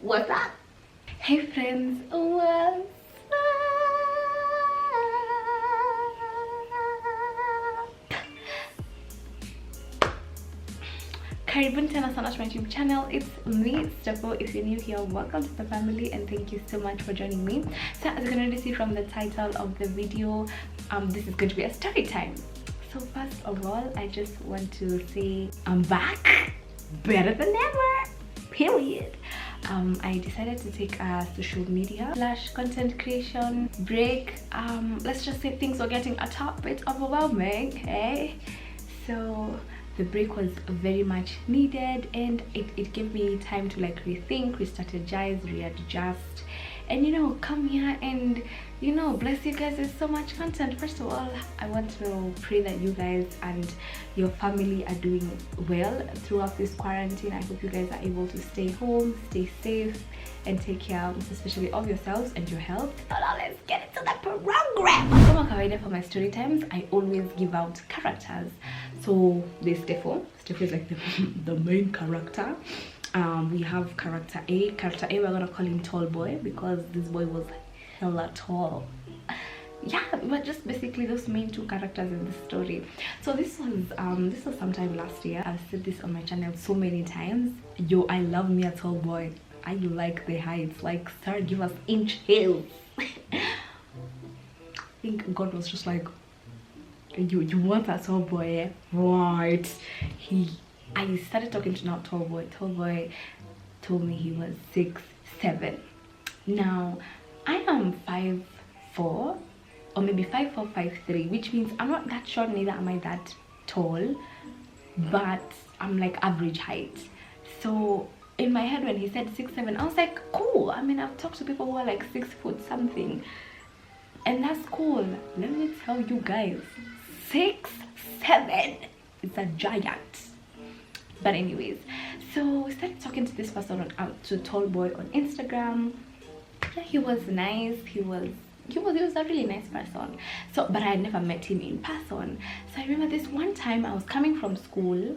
What's up? Hey friends, what's up? Karibuni tena sana to my YouTube channel. It's me, Stefo. If you're new here, welcome to the family and thank you so much for joining me. So as you can already see from the title of the video, this is going to be a story time. So first of all, I just want to say I'm back, better than ever, period. I decided to take a social media / content creation break. Let's just say things were getting a top bit overwhelming, okay? So the break was very much needed, and it gave me time to like rethink, re-strategize, readjust, and come here and bless you guys with so much content. First of all, I want to pray that you guys and your family are doing well throughout this quarantine. I hope you guys are able to stay home, stay safe, and take care especially of yourselves and your health. So now let's get into the program. Kama kawaida for my story times, I always give out characters. So there's Stefo. Stefo is like the main character. We have character A. Character A, we're gonna call him Tall Boy because this boy was hella tall. Yeah, but just basically those main two characters in the story. So this was sometime last year. I've said this on my channel so many times. Yo, I love me a tall boy. I like the heights. Like, sir, give us inch heels. I think God was just like, you want a tall boy, eh? Right? I started talking to Tall Boy. Tall Boy told me he was 6'7". Now I am 5'4", or maybe 5'4", 5'3", which means I'm not that short, neither am I that tall, but I'm like average height. So in my head when he said 6'7", I was like, cool. I mean, I've talked to people who are like 6 foot something, and that's cool. Let me tell you guys, 6'7" is a giant. But anyways, so we started talking to this person to Tall Boy on Instagram. Yeah, he was nice. He was a really nice person. So, but I had never met him in person. So I remember this one time I was coming from school.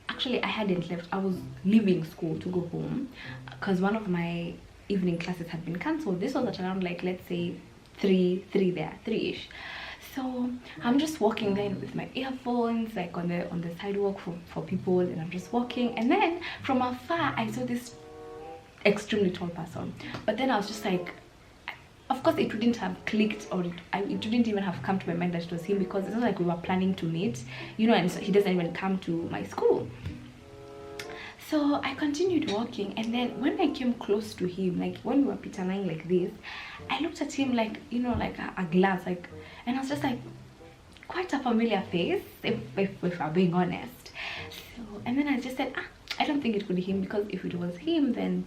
Actually, I hadn't left. I was leaving school to go home because one of my evening classes had been cancelled. This was at around like, let's say 3-ish. So I'm just walking then with my earphones like on the sidewalk for people, and I'm just walking, and then from afar I saw this extremely tall person. But then I was just like, of course it wouldn't have clicked, or it wouldn't even have come to my mind that it was him, because it's not like we were planning to meet, and so he doesn't even come to my school. So I continued walking, and then when I came close to him, like when we were pitanaing like this, I looked at him like, like a glance, like, and I was just like, quite a familiar face, if I'm being honest. So, and then I just said, I don't think it could be him, because if it was him, then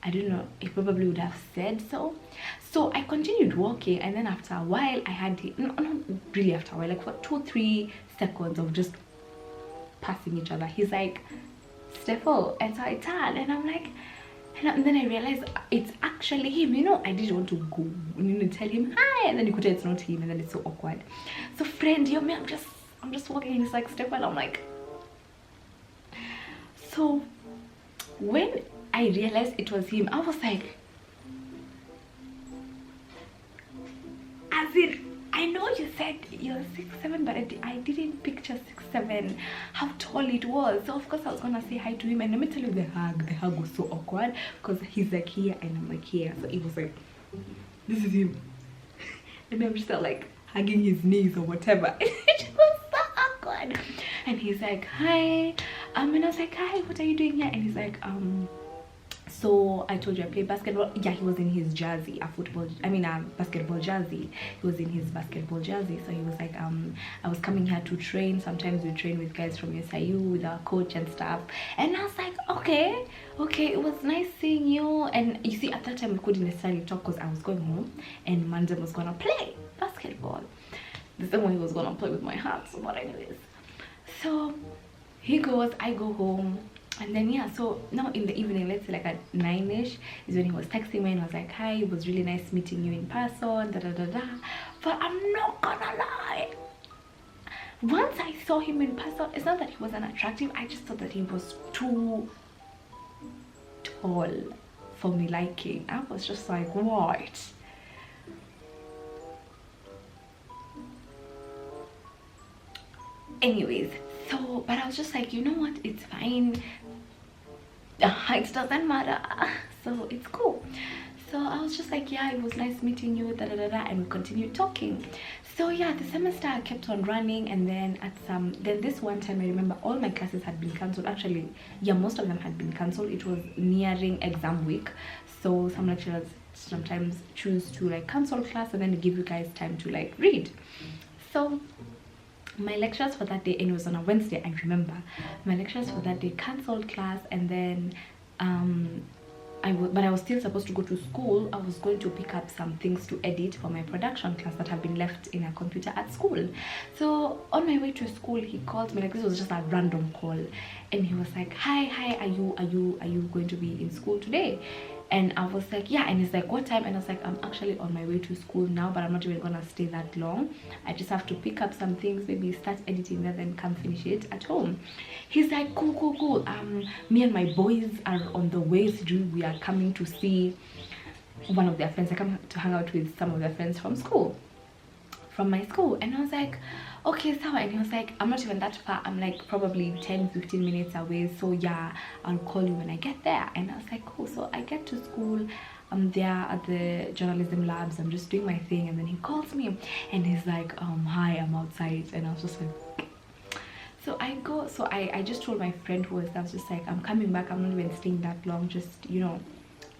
I don't know, he probably would have said so. So I continued walking, and then after a while I had him, not really after a while, like for 2-3 seconds of just passing each other, he's like, Stefo, and so I turned and I'm like, and then I realized it's actually him. I didn't want to go tell him hi, and then you could tell it's not him, and then it's so awkward. So friend, me, I'm just walking, and he's like, Stefo, and I'm like, so when I realized it was him, I was like, as in, I know you said you're 6'7", but I didn't picture 6'7", how tall it was. So of course I was gonna say hi to him, and let me tell you, the hug was so awkward because he's like here and I'm like here. So it was like, this is him, and I'm just like hugging his knees or whatever. It was so awkward. And he's like, hi, and I was like, hi, what are you doing here? And he's like, so I told you I play basketball. Yeah, he was in his jersey, a basketball jersey. He was in his basketball jersey. So he was like, I was coming here to train. Sometimes we train with guys from SIU, with our coach and stuff. And I was like, okay, it was nice seeing you. And you see, at that time we couldn't necessarily talk because I was going home and Mans was gonna play basketball. The same way he was gonna play with my heart. So, but anyways, so he goes, I go home. And then yeah, so now in the evening, let's say like at 9-ish, is when he was texting me and I was like, hi, it was really nice meeting you in person, But I'm not gonna lie, once I saw him in person, it's not that he wasn't attractive, I just thought that he was too tall for me liking. I was just like, what? Anyways, so but I was just like, you know what, it's fine, it doesn't matter, so it's cool. So I was just like, yeah, it was nice meeting you, da da da da, and we continued talking. So yeah, the semester kept on running, and then then this one time I remember all my classes had been cancelled. Actually, yeah, most of them had been cancelled. It was nearing exam week, so some lecturers sometimes choose to like cancel class and then give you guys time to like read. So my lecturers for that day, and it was on a Wednesday, I remember my lecturers for that day cancelled class, and then but I was still supposed to go to school. I was going to pick up some things to edit for my production class that have been left in a computer at school. So on my way to school, he called me, like this was just a random call, and he was like, hi, are you going to be in school today? And I was like, yeah. And he's like, what time? And I was like, I'm actually on my way to school now, but I'm not even gonna stay that long. I just have to pick up some things, maybe start editing that, then come finish it at home. He's like, cool. Me and my boys are on the way. We are coming to see one of their friends. I come to hang out with some of their friends from my school. And I was like, okay, so. And he was like, I'm not even that far, I'm like probably 10-15 minutes away, so yeah, I'll call you when I get there. And I was like, cool. So I get to school, I'm there at the journalism labs, I'm just doing my thing, and then he calls me and he's like, hi, I'm outside. And I was just like, so I go, so I just told my friend who was there, I was just like, I'm coming back, I'm not even staying that long, just, you know,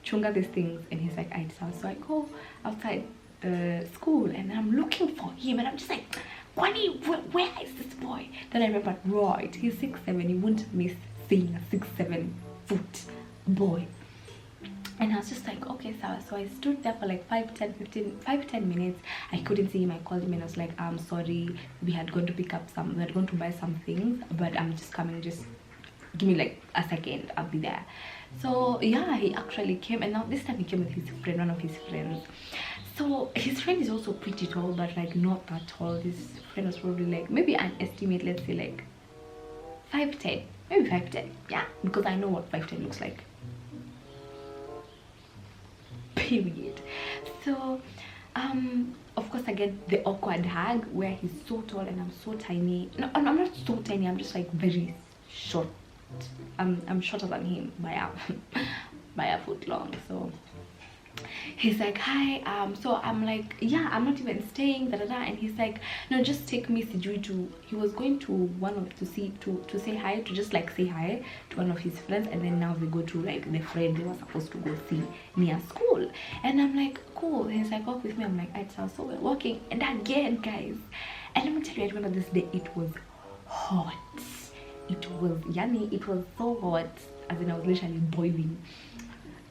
chunga these things. And he's like, so I go outside the school and I'm looking for him, and I'm just like, Kwani, where is this boy? Then I remembered, right, he's 6'7", you wouldn't miss seeing a 6'7" foot boy. And I was just like, okay, so I stood there for like 5-10 minutes. I couldn't see him. I called him and I was like, I'm sorry, we had gone to buy some things, but I'm just coming, just give me like a second, I'll be there. So yeah, he actually came, and now this time he came with his friend, one of his friends. So his friend is also pretty tall, but like not that tall. His friend was probably like, maybe an estimate, let's say like 5'10", maybe 5'10", yeah, because I know what 5'10" looks like, period. So of course I get the awkward hug where he's so tall and I'm so tiny. No, I'm not so tiny, I'm just like very short. I'm shorter than him by a foot long. So he's like, hi, so I'm like, yeah, I'm not even staying, da da da. And he's like, no, just take me to, he was going to to say hi, to just like say hi to one of his friends, and then now they go to like the friend they were supposed to go see near school. And I'm like, cool. And he's like, walk with me. I'm like, so we're walking, and again, guys, and let me tell you, I remember this day, it was hot. It was so hot, as in I was literally boiling.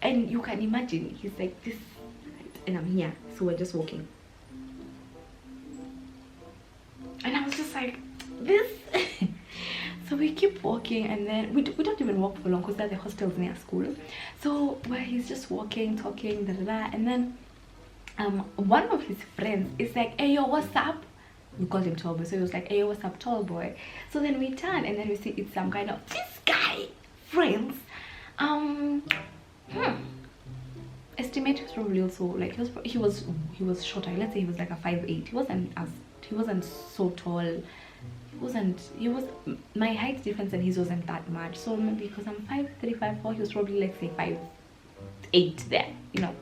And you can imagine, he's like this, and I'm here, so we're just walking. And I was just like, this. So we keep walking, and then we don't even walk for long because there are the hostels near school. So where he's just walking, talking, da da da, and then one of his friends is like, hey, yo, what's up? We called him Tall Boy, so he was like, hey, what's up, Tall Boy? So then we turn, and then we see it's some kind of this guy friends. Estimate was probably also like he was shorter. Let's say he was like a 5'8". He wasn't so tall. He was my height difference and his wasn't that much. So maybe because I'm 5'3", 5'4", he was probably, let's say, 5'8" there, you know.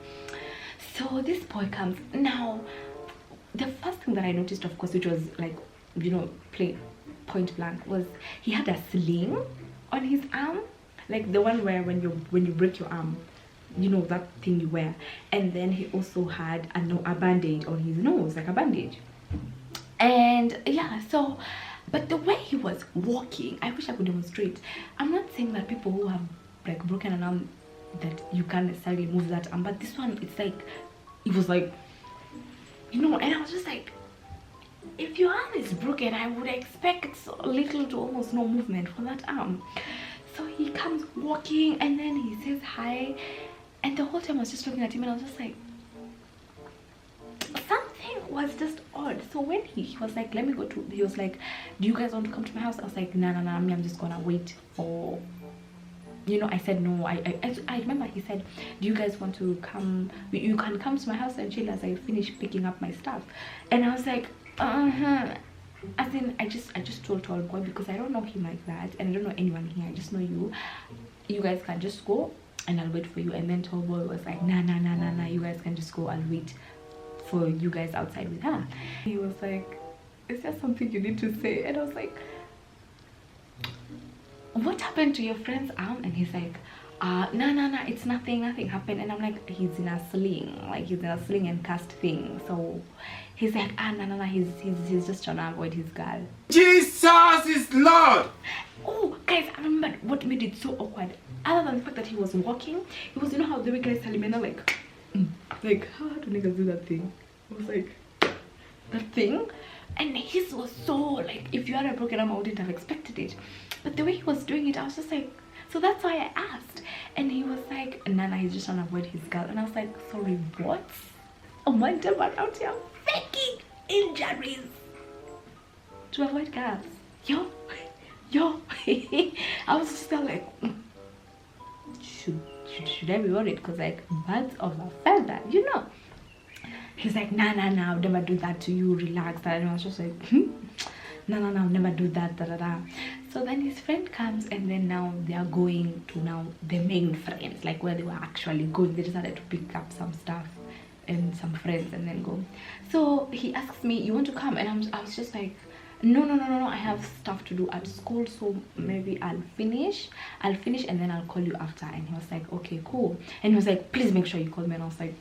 So this boy comes. Now the first thing that I noticed, of course, which was like, you know, point blank, was he had a sling on his arm, like the one where when you break your arm, you know, that thing you wear. And then he also had a band-aid on his nose, like a bandage. And yeah, so but the way he was walking, I wish I could demonstrate. I'm not saying that people who have like broken an arm, that you can't necessarily move that arm, but this one, it's like, it was like, you know. And I was just like, if your arm is broken, I would expect little to almost no movement for that arm. So he comes walking, and then he says hi, and the whole time I was just looking at him, and I was just like, something was just odd. So when he was like, let me go to, he was like, do you guys want to come to my house? I was like, nah, I'm just gonna wait for you know, I said no. I remember he said, do you guys want to come, you can come to my house and chill as I finish picking up my stuff. And I was like, as in, I just told tall boy, because I don't know him like that, and I don't know anyone here, I just know you guys can just go and I'll wait for you. And then tall boy was like, nah, you guys can just go, I'll wait for you guys outside with her. He was like, is there something you need to say? And I was like, what happened to your friend's arm? And he's like, no, it's nothing happened. And I'm like, he's in a sling, like he's in a sling and cast thing. So he's like, no, he's just trying to avoid his girl. Jesus is Lord. Oh guys, I remember what made it so awkward, other than the fact that he was walking, it was, you know how the way guys tell him, like how do niggas do that thing? I was like, that thing. And his was so, like, if you had a broken arm, I wouldn't have expected it. But the way he was doing it, I was just like, so that's why I asked. And he was like, Nana, he's just trying to avoid his girl. And I was like, sorry, what? A man out here faking injuries to avoid girls. Yo. I was just like, should I be worried? Because, like, birds of a feather, you know. He's like, nah, I'll never do that to you, relax. And I was just like, no, I'll never do that, So then his friend comes, and then now they are going to now the main friends, like where they were actually going. They decided to pick up some stuff and some friends and then go. So he asks me, you want to come? And I was just like, no, I have stuff to do at school, so maybe I'll finish and then I'll call you after. And he was like, okay, cool. And he was like, please make sure you call me. And I was like,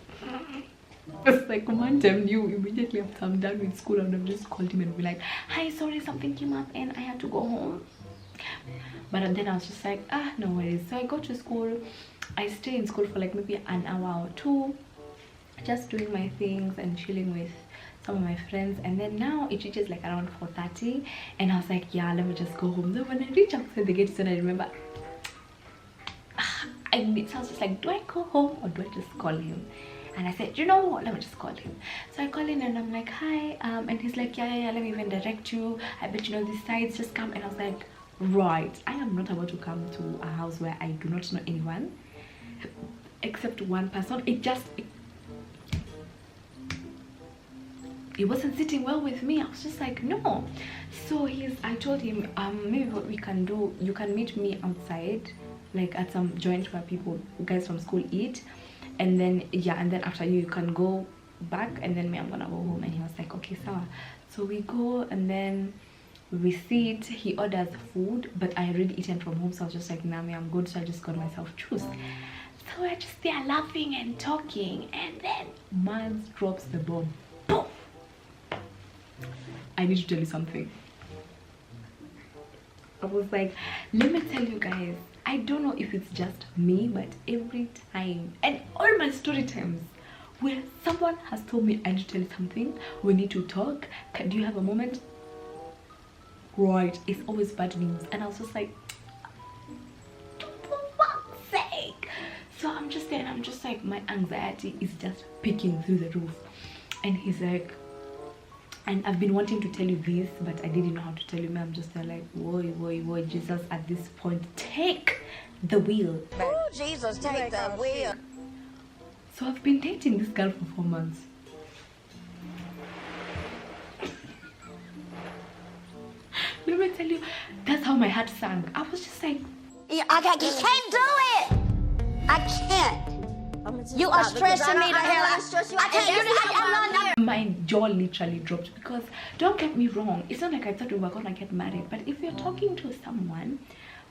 it's like, one time you immediately after I'm done with school, I would have just called him and be like, hi, sorry, something came up and I had to go home. But then I was just like, no worries. So I go to school, I stay in school for like maybe an hour or two, just doing my things and chilling with some of my friends. And then now it reaches like around 4:30, and I was like, yeah, let me just go home. Then when I reach outside the gate, and I remember so I was just like, do I go home or do I just call him? And I said, you know what, let me just call him. So I call in and I'm like, hi, and he's like, yeah, let me even direct you. I bet you know these sites, just come. And I was like, right, I am not about to come to a house where I do not know anyone except one person. It wasn't sitting well with me. I was just like, no. So I told him, maybe what we can do, you can meet me outside, like at some joint where guys from school eat, and then and then after you can go back, and then I'm gonna go home. And he was like, okay, sawa. So we go, and then we sit. He orders food, but I had already eaten from home, so I was just like, nah, I'm good. So I just got myself juice. So we're just there laughing and talking, and then Mans drops the bomb. Boom! I need to tell you something. I was like, let me tell you guys, I don't know if it's just me, but every time, and all my story times where someone has told me, I need to tell you something, we need to talk, do you have a moment? Right, it's always bad news. And I was just like, for fuck's sake. So I'm just there and I'm just like, my anxiety is just peeking through the roof. And he's like, and I've been wanting to tell you this, but I didn't know how to tell you. I'm just there like, whoa, Jesus, at this point, take the wheel. Oh, Jesus, take the wheel. So I've been dating this girl for 4 months. Let me tell you, that's how my heart sank. I was just like, You can't do it. I can't. You are stressing me the hell out. I can't. My jaw literally dropped, because don't get me wrong, it's not like I thought we were gonna get married, but if you're talking to someone,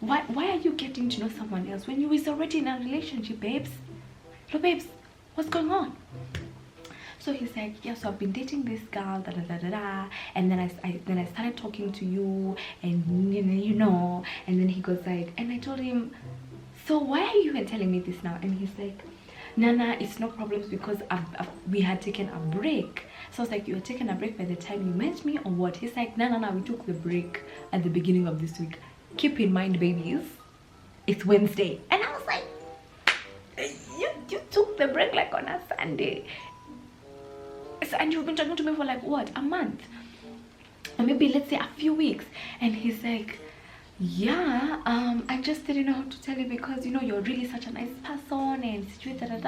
why are you getting to know someone else when you was already in a relationship, babes? Hello, babes, what's going on? So he's like, yeah, so I've been dating this girl, and then I started talking to you, and you know, and then he goes like, and I told him, so why are you even telling me this now? And he's like, Nana, it's no problems, because we had taken a break. So I was like, you had taken a break by the time you met me, or what? He's like, no, we took the break at the beginning of this week. Keep in mind, babies, it's Wednesday. And I was like, you took the break like on a Sunday. So, and you've been talking to me for like what, a month, or maybe let's say a few weeks. And he's like, yeah, I just didn't know how to tell you because you know you're really such a nice person and situated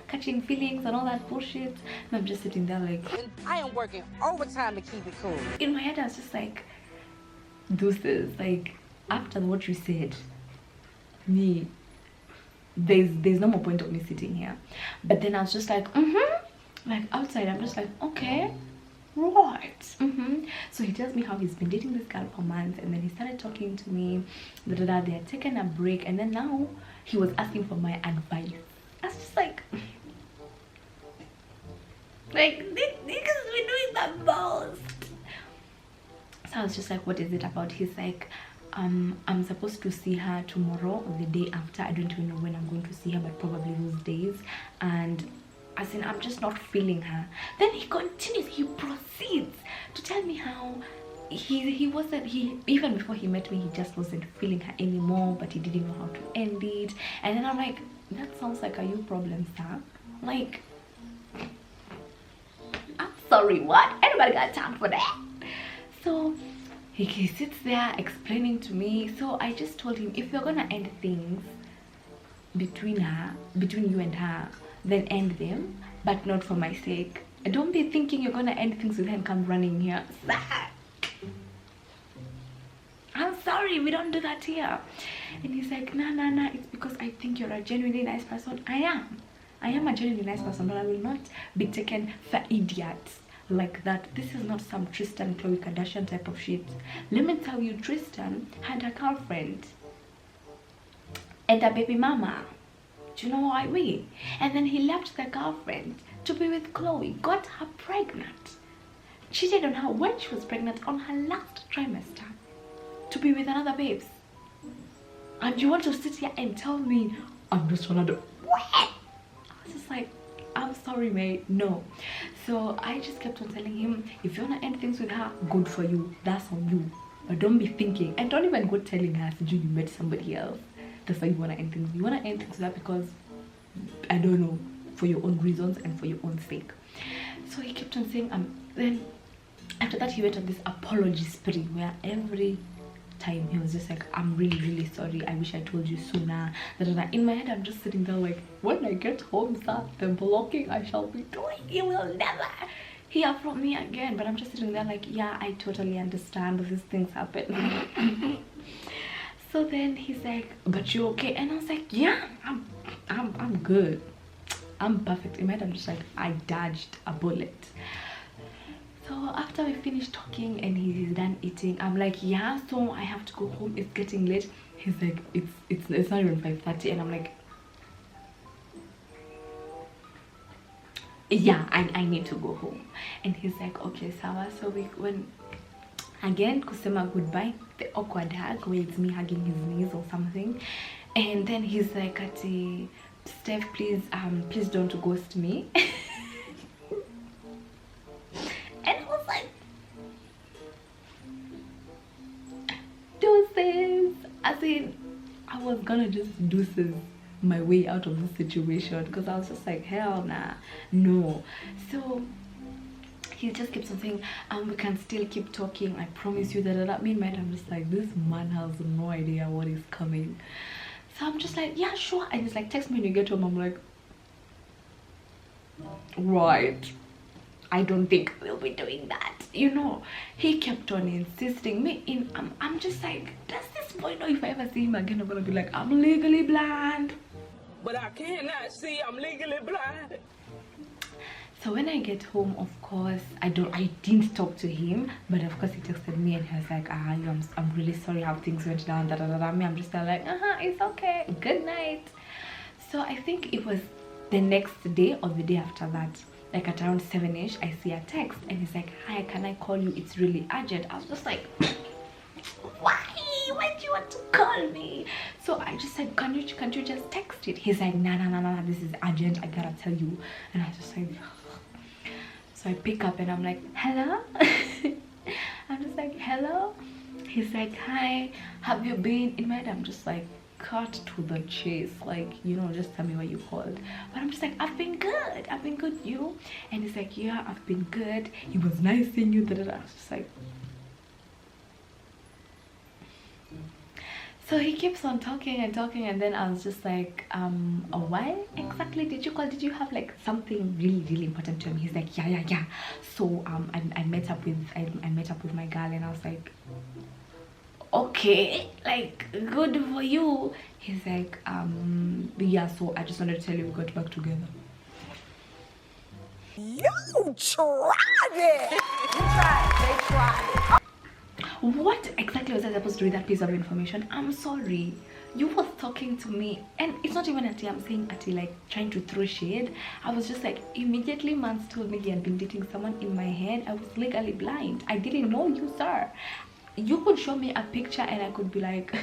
catching feelings and all that bullshit. And I'm just sitting there like, I am working overtime to keep it cool. in my head I was just like, deuces, like after what you said, me, there's no more point of me sitting here. But then I was just like, like outside I'm just like, okay, right. So he tells me how he's been dating this girl for months, and then he started talking to me, they had taken a break, and then now he was asking for my advice. I was just like this nigga's been doing the most. So I was just like, what is it about? He's like, I'm supposed to see her tomorrow or the day after. I don't even know when I'm going to see her, but probably those days. And as in, I'm just not feeling her. Then he continues, he proceeds to tell me how he wasn't, even before he met me, he just wasn't feeling her anymore, but he didn't know how to end it. And then I'm like, that sounds like a you problem, sir. Like, I'm sorry, what? Anybody got time for that? So he sits there explaining to me. So I just told him, if you're gonna end things between you and her, then end them, but not for my sake. Don't be thinking you're gonna end things with her and come running here. I'm sorry, we don't do that here. And he's like, nah, it's because I think you're a genuinely nice person. I am a genuinely nice person, but I will not be taken for idiots like that. This is not some Tristan Khloe Kardashian type of shit. Let me tell you, Tristan had a girlfriend and a baby mama. Do you know what I mean? And then he left the girlfriend to be with Khloe, got her pregnant, cheated on her when she was pregnant on her last trimester, to be with another babes. And you want to sit here and tell me I'm just another what? I was just like, I'm sorry, mate, no. So I just kept on telling him, if you want to end things with her, good for you, that's on you, but don't be thinking, and don't even go telling her you met somebody else. That's why you want to end things. You want to end things with her because, I don't know, for your own reasons and for your own sake. So he kept on saying, then after that he went on this apology spree where every time he was just like, I'm really sorry, I wish I told you sooner. In my head I'm just sitting there like, when I get home, sir, the blocking I shall be doing, you will never hear from me again. But I'm just sitting there like, yeah, I totally understand, these things happen. So then he's like, but you okay? And I was like, yeah, I'm good, I'm perfect. In my head I'm just like, I dodged a bullet. So after we finished talking and he's done eating, I'm like, yeah, so I have to go home, it's getting late. He's like, it's not even 5:30. And I'm like, yeah, I need to go home. And he's like, okay, sawa. So we went again, kusema goodbye, the awkward hug where it's me hugging his knees or something. And then he's like, Steph, please don't ghost me. And I was like, deuces. As in, I was gonna just deuces my way out of this situation because I was just like, hell nah, no. So he just keeps on saying, we can still keep talking, I promise you that. Meanwhile, I'm just like, this man has no idea what is coming. So I'm just like, yeah, sure. And he's like, text me when you get home. I'm like, right, I don't think we'll be doing that. You know, he kept on insisting me in. I'm just like, does this boy know if I ever see him again, I'm gonna be like, I'm legally blind? But I cannot see, I'm legally blind. So when I get home, of course, I didn't talk to him, but of course he texted me and he was like, I'm really sorry how things went down, Me, I'm just like, it's okay, good night. So I think it was the next day or the day after that, like at around 7ish, I see a text and he's like, hi, can I call you? It's really urgent. I was just like, why do you want to call me? So I just said, can't you just text it? He's like, nah, this is urgent, I gotta tell you. And I just like, so I pick up and I'm like, hello. I'm just like, hello. He's like, hi, have you been? In my head I'm just like, cut to the chase, like, you know, just tell me what you called. But I'm just like, I've been good, you? And he's like, yeah, I've been good, it was nice seeing you. I was just like, So he keeps on talking and talking, and then I was just like, why exactly did you call? Did you have like something really important to him? He's like, yeah. So I met up with my girl, and I was like, okay, like good for you. He's like, yeah, so I just wanted to tell you we got back together. You tried it. You tried. They tried it. What exactly was I supposed to do with that piece of information? I'm sorry. You was talking to me, and it's not even Ati, I'm saying Ati like trying to throw shade. I was just like, immediately Mans told me he had been dating someone. In my head, I was legally blind. I didn't know you, sir. You could show me a picture and I could be like,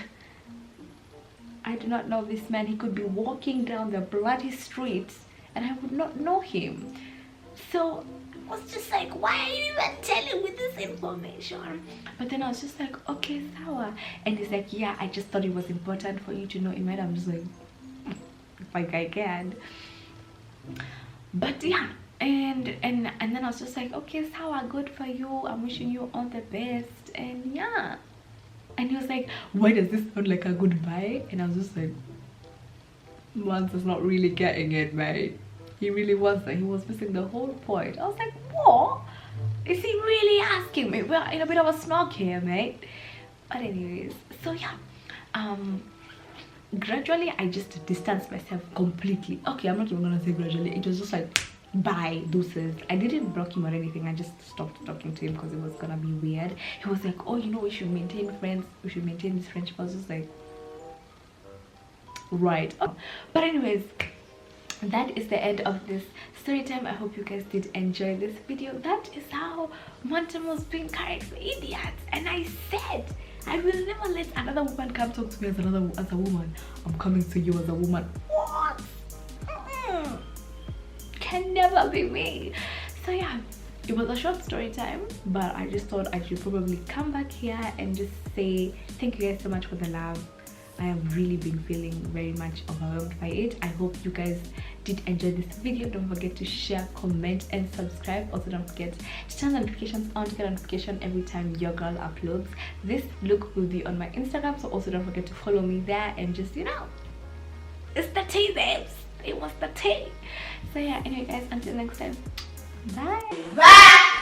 I do not know this man. He could be walking down the bloody streets and I would not know him. So I was just like, why are you even telling me this information? But then I was just like, okay, sour. And he's like, yeah, I just thought it was important for you to know. In my head, I'm just like I can. But yeah, and then I was just like, okay, sour, good for you. I'm wishing you all the best. And yeah. And he was like, why does this sound like a goodbye? And I was just like, Mans is not really getting it, mate. He really wasn't. He was missing the whole point. I was like, what? Is he really asking me? We're in a bit of a snog here, mate. But anyways, so yeah. Gradually, I just distanced myself completely. Okay, I'm not even gonna say gradually. It was just like, bye, deuces. I didn't block him or anything. I just stopped talking to him because it was gonna be weird. He was like, oh, you know, we should maintain friends. We should maintain this friendship. I was just like, right. But anyways, that is the end of this story time. I hope you guys did enjoy this video. That is how Mountain was being carried for idiots. And I said, I will never let another woman come talk to me as a woman. I'm coming to you as a woman. What? Can never be me. So yeah, it was a short story time, but I just thought I should probably come back here and just say thank you guys so much for the love. I have really been feeling very much overwhelmed by it. I hope you guys did enjoy this video. Don't forget to share, comment, and subscribe. Also, don't forget to turn notifications on to get a notification every time your girl uploads. This look will be on my Instagram, so also don't forget to follow me there and just, you know, it's the tea, babes. It was the tea. So yeah, anyway guys, until next time, bye.